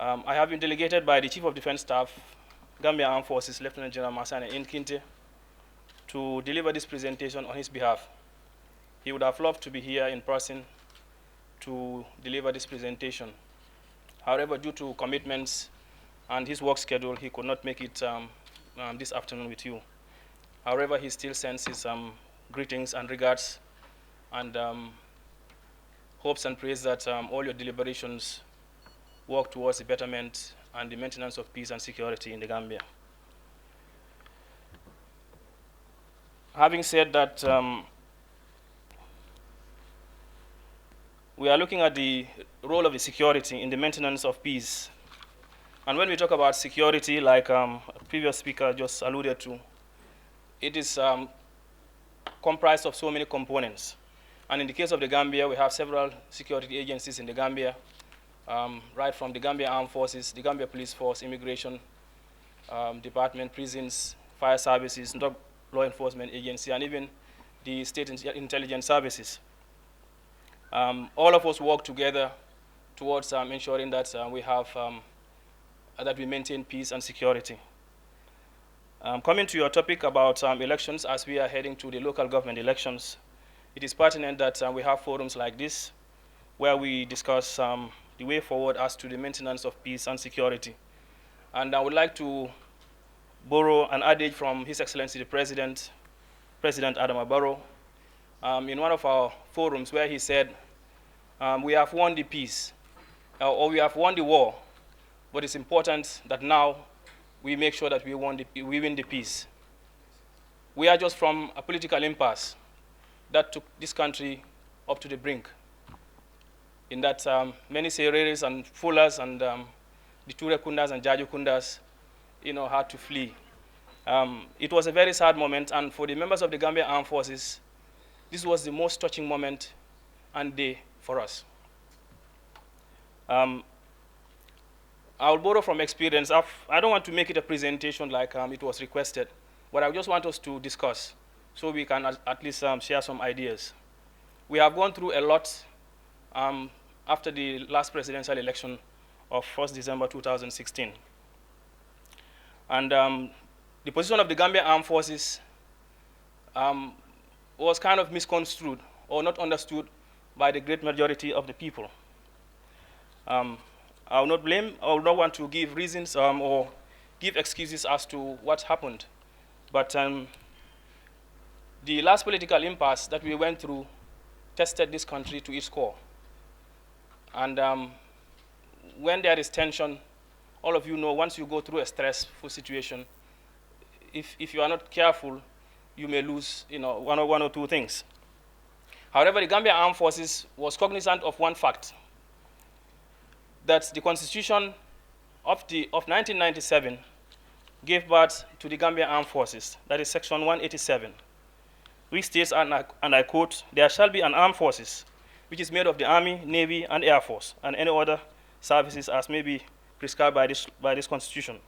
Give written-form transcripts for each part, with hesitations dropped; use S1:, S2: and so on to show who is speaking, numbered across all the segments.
S1: I have been delegated by the Chief of Defense Staff, Gambia Armed Forces, Lieutenant General Masane Nkinte, to deliver this presentation on his behalf. He would have loved to be here in person to deliver this presentation. However, due to commitments and his work schedule, he could not make it this afternoon with you. However, he still sends his greetings and regards and hopes and prays that all your deliberations work towards the betterment and the maintenance of peace and security in the Gambia. Having said that, we are looking at the role of the security in the maintenance of peace. And when we talk about security, like a previous speaker just alluded to, it is comprised of so many components. And in the case of the Gambia, we have several security agencies in the Gambia, right from the Gambia Armed Forces, the Gambia Police Force, Immigration Department, prisons, fire services, law enforcement agency, and even the state intelligence services. All of us work together towards ensuring that that we maintain peace and security. Coming to your topic about elections, as we are heading to the local government elections, it is pertinent that we have forums like this where we discuss the way forward as to the maintenance of peace and security. And I would like to borrow an adage from His Excellency the President Adama Barrow, in one of our forums where he said, we have won the peace, or we have won the war, but it's important that now we make sure that we win the peace. We are just from a political impasse that took this country up to the brink, in that many Sereres and Fullers and the Ture Kundas and Jaju Kundas, had to flee. It was a very sad moment, and for the members of the Gambia Armed Forces, this was the most touching moment and day for us. I will borrow from experience. I don't want to make it a presentation like it was requested, but I just want us to discuss so we can at least share some ideas. We have gone through a lot after the last presidential election of 1st December 2016. And the position of the Gambia Armed Forces was kind of misconstrued or not understood by the great majority of the people. I will not want to give reasons or give excuses as to what happened. But the last political impasse that we went through tested this country to its core. And when there is tension, all of you know, once you go through a stressful situation, if you are not careful, you may lose one or two things. However, the Gambia Armed Forces was cognizant of one fact, that the Constitution of 1997 gave birth to the Gambia Armed Forces, that is Section 187, which states, and I quote, "There shall be an armed forces, which is made of the Army, Navy, and Air Force, and any other services as may be prescribed by this Constitution.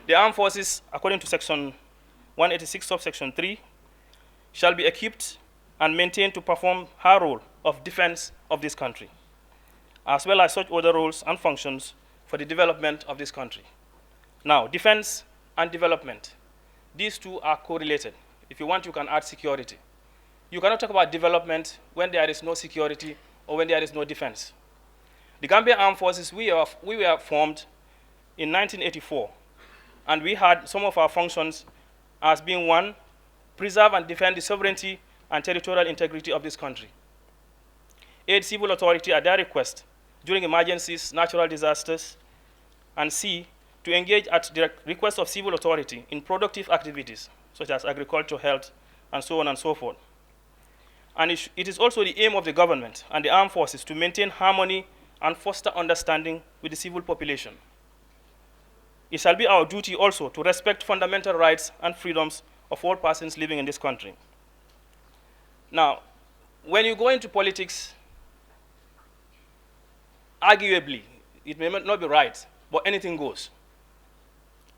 S1: The armed forces, according to Section 186, subsection 3, shall be equipped and maintained to perform her role of defense of this country, as well as such other roles and functions for the development of this country." Now, defense and development, these two are correlated. If you want, you can add security. You cannot talk about development when there is no security or when there is no defense. The Gambia Armed Forces, we were formed in 1984, and we had some of our functions as being one, preserve and defend the sovereignty and territorial integrity of this country, aid civil authority at their request during emergencies, natural disasters, and C, to engage at the request of civil authority in productive activities such as agriculture, health, and so on and so forth. And it is also the aim of the government and the armed forces to maintain harmony and foster understanding with the civil population. It shall be our duty also to respect fundamental rights and freedoms of all persons living in this country. Now, when you go into politics, arguably, it may not be right, but anything goes.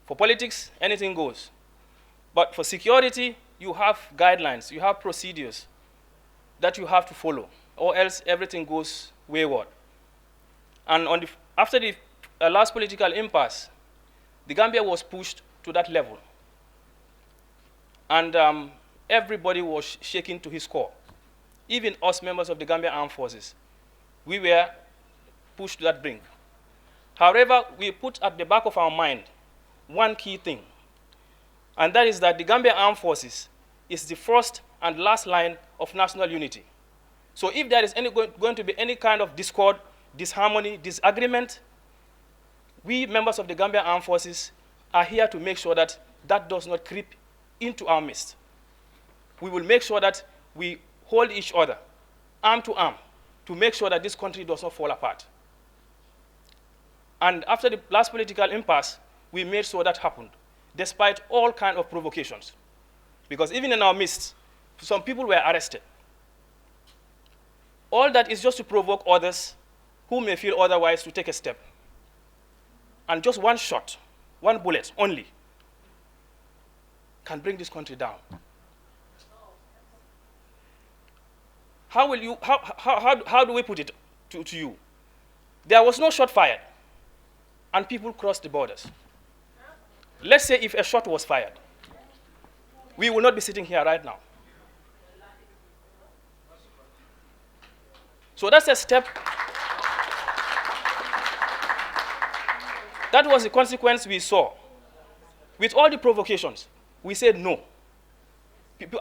S1: For politics, anything goes. But for security, you have guidelines, you have procedures that you have to follow, or else everything goes wayward. And after the last political impasse, the Gambia was pushed to that level. And everybody was shaking to his core. Even us members of the Gambia Armed Forces, we were pushed to that brink. However, we put at the back of our mind one key thing, and that is that the Gambia Armed Forces is the first and last line of national unity. So if there is going to be any kind of discord, disharmony, disagreement, we members of the Gambia Armed Forces are here to make sure that that does not creep into our midst. We will make sure that we hold each other, arm to arm, to make sure that this country does not fall apart. And after the last political impasse, we made sure that happened, despite all kinds of provocations. Because even in our midst, some people were arrested. All that is just to provoke others who may feel otherwise to take a step. And just one shot, one bullet only, can bring this country down. How do we put it to you? There was no shot fired, and people crossed the borders. Let's say if a shot was fired, we will not be sitting here right now. So that's a step. That was the consequence we saw. With all the provocations, we said no.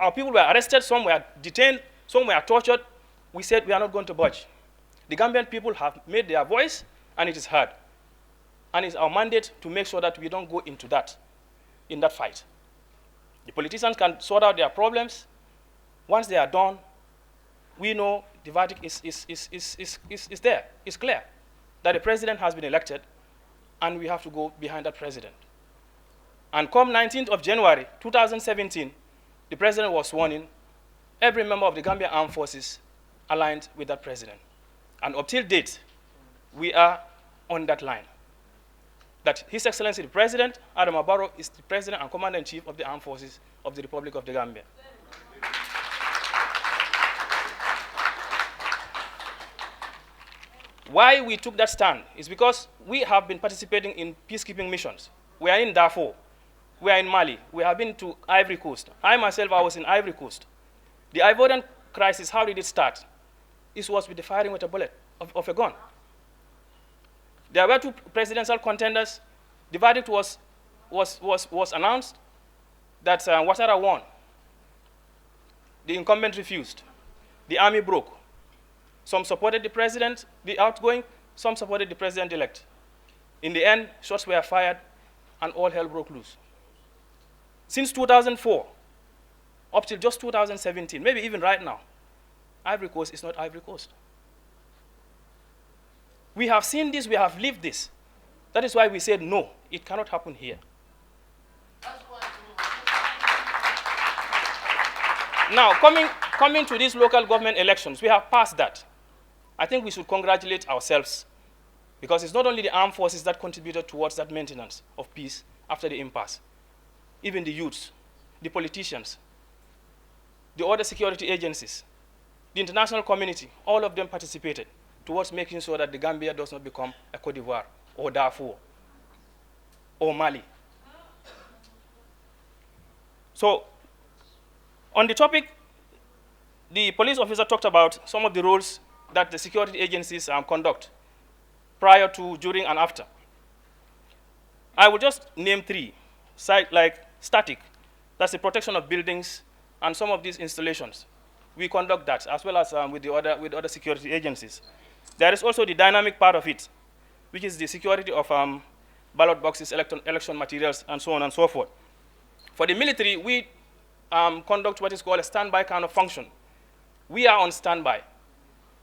S1: Our people were arrested, some were detained, some were tortured. We said we are not going to budge. The Gambian people have made their voice, and it is heard. And it's our mandate to make sure that we don't go into that, in that fight. The politicians can sort out their problems. Once they are done, we know the verdict is there. It's clear that the president has been elected, and we have to go behind that president. And come 19th of January 2017, the president was sworn in. Every member of the Gambia Armed Forces aligned with that president. And up till date, we are on that line. That His Excellency the President, Adam Barrow, is the President and Commander-in-Chief of the Armed Forces of the Republic of the Gambia. Why we took that stand is because we have been participating in peacekeeping missions. We are in Darfur. We are in Mali. We have been to Ivory Coast. I myself, I was in Ivory Coast. The Ivorian crisis, how did it start? It was with the firing with a bullet of a gun. There were two presidential contenders. The verdict was announced that Ouattara won. The incumbent refused. The army broke. Some supported the president, the outgoing, some supported the president-elect. In the end, shots were fired, and all hell broke loose. Since 2004, up till just 2017, maybe even right now, Ivory Coast is not Ivory Coast. We have seen this, we have lived this. That is why we said, no, it cannot happen here. Now, coming to these local government elections, we have passed that. I think we should congratulate ourselves, because it's not only the armed forces that contributed towards that maintenance of peace after the impasse. Even the youths, the politicians, the other security agencies, the international community, all of them participated towards making sure that the Gambia does not become a Cote d'Ivoire or Darfur or Mali. So, on the topic, the police officer talked about some of the roles that the security agencies conduct prior to, during, and after. I will just name three, like static, that's the protection of buildings and some of these installations. We conduct that, as well as with other security agencies. There is also the dynamic part of it, which is the security of ballot boxes, election materials, and so on and so forth. For the military, we conduct what is called a standby kind of function. We are on standby.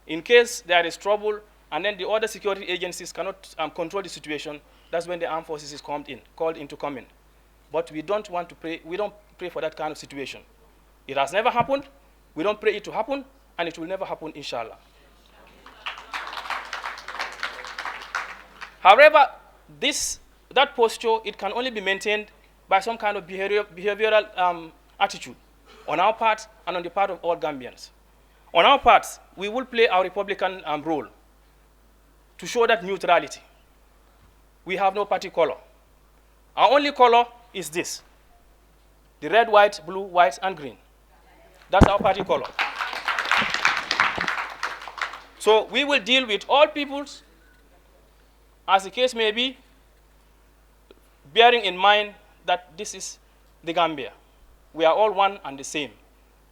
S1: In case there is trouble, and then the other security agencies cannot control the situation, that's when the armed forces is called in to come in. But we don't want to pray, we don't pray for that kind of situation. It has never happened, we don't pray it to happen, and it will never happen, inshallah. However, that posture, it can only be maintained by some kind of behavioral attitude on our part and on the part of all Gambians. On our part, we will play our Republican role to show that neutrality. we have no party color. Our only color is this: the red, white, blue, white, and green. That's our party color. So we will deal with all peoples, as the case may be, bearing in mind that this is the Gambia. We are all one and the same.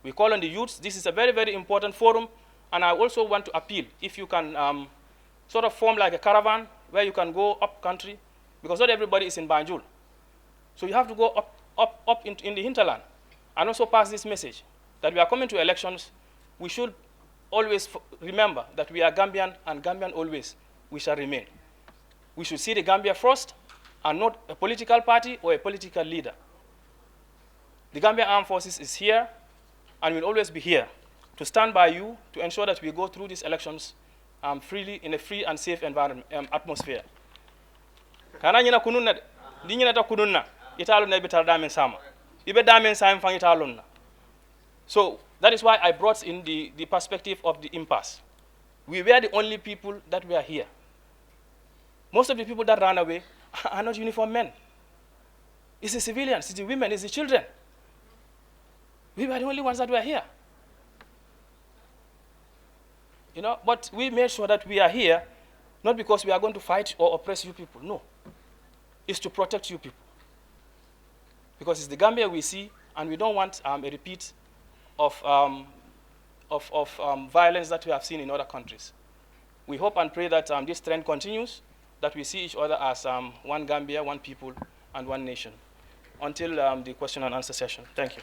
S1: We call on the youths. This is a very, very important forum, and I also want to appeal, if you can sort of form like a caravan where you can go up country, because not everybody is in Banjul. So you have to go up in the hinterland and also pass this message that we are coming to elections. We should always remember that we are Gambian, and Gambian always we shall remain. We should see the Gambia first and not a political party or a political leader. The Gambia Armed Forces is here and will always be here to stand by you to ensure that we go through these elections freely, in a free and safe environment, atmosphere. Kana nyina kununna de, di nyina ta kununna, italo na bitar damen sama. Ibe damen sama fang italon na. So that is why I brought in the perspective of the impasse. We were the only people that were here. Most of the people that ran away are not uniformed men. It's the civilians, it's the women, it's the children. We were the only ones that were here. You know, but we made sure that we are here, not because we are going to fight or oppress you people, no. It's to protect you people. Because it's the Gambia we see, and we don't want a repeat of violence that we have seen in other countries. We hope and pray that this trend continues, that we see each other as one Gambia, one people, and one nation. Until the question and answer session. Thank you.